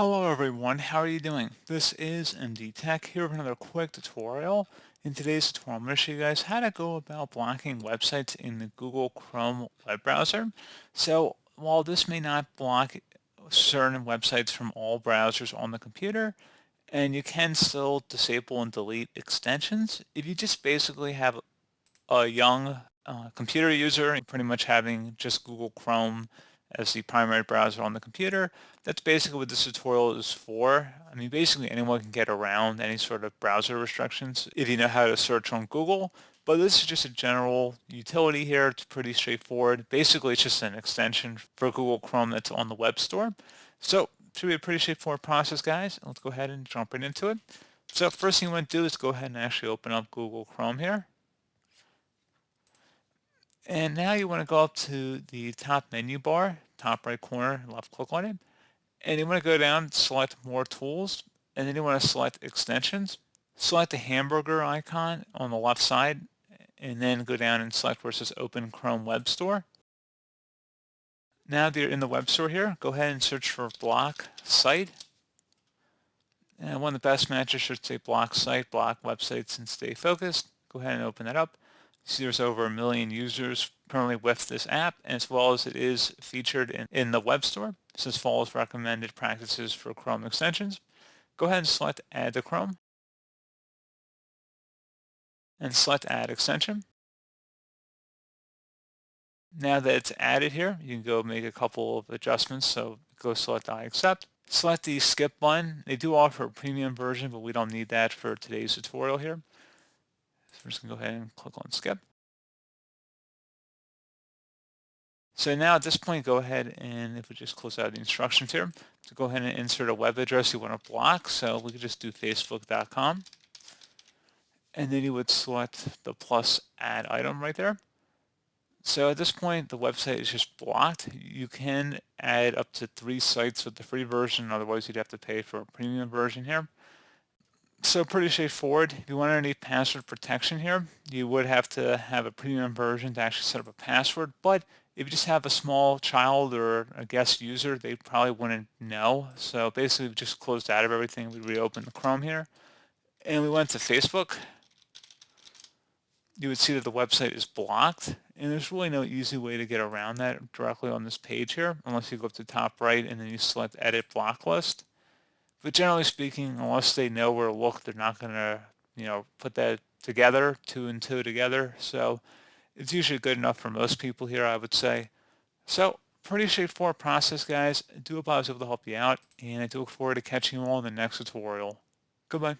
Hello everyone, how are you doing? This is MD Tech here with another quick tutorial. In today's tutorial, I'm going to show you guys how to go about blocking websites in the Google Chrome web browser. So while this may not block certain websites from all browsers on the computer, and you can still disable and delete extensions, if you just basically have a young computer user, pretty much having just Google Chrome as the primary browser on the computer. That's basically what this tutorial is for. I mean, basically anyone can get around any sort of browser restrictions if you know how to search on Google. But this is just a general utility here. It's pretty straightforward. Basically, it's just an extension for Google Chrome that's on the web store. So it should be a pretty straightforward process, guys. Let's go ahead and jump right into it. So first thing you want to do is go ahead and actually open up Google Chrome here. And now you want to go up to the top menu bar, top right corner, left click on it. And you want to go down, select more tools, and then you want to select extensions. Select the hamburger icon on the left side, and then go down and select where it says Open Chrome Web Store. Now that you're in the web store here, go ahead and search for block site. And one of the best matches should say block site, block websites, and stay focused. Go ahead and open that up. See there's over 1 million users currently with this app, as well as it is featured in the web store. It says follows recommended practices for Chrome extensions. Go ahead and select Add to Chrome and select Add Extension. Now that it's added here, you can go make a couple of adjustments. So go select I accept. Select the skip button. They do offer a premium version, but we don't need that for today's tutorial here. So we're just going to go ahead and click on skip. So now at this point, go ahead and if we just close out the instructions here, to go ahead and insert a web address you want to block. So we could just do facebook.com. And then you would select the plus add item right there. So at this point, the website is just blocked. You can add up to 3 sites with the free version. Otherwise, you'd have to pay for a premium version here. So pretty straightforward. If you want any password protection here, you would have to have a premium version to actually set up a password. But if you just have a small child or a guest user, they probably wouldn't know. So basically, we just closed out of everything. We reopened the Chrome here. And we went to Facebook. You would see that the website is blocked, and there's really no easy way to get around that directly on this page here, unless you go up to top right and then you select Edit Block List. But generally speaking, unless they know where to look, they're not going to, put that together, 2 and 2 together. So it's usually good enough for most people here, I would say. So pretty straightforward process, guys. I do hope I was able to help you out, and I do look forward to catching you all in the next tutorial. Goodbye.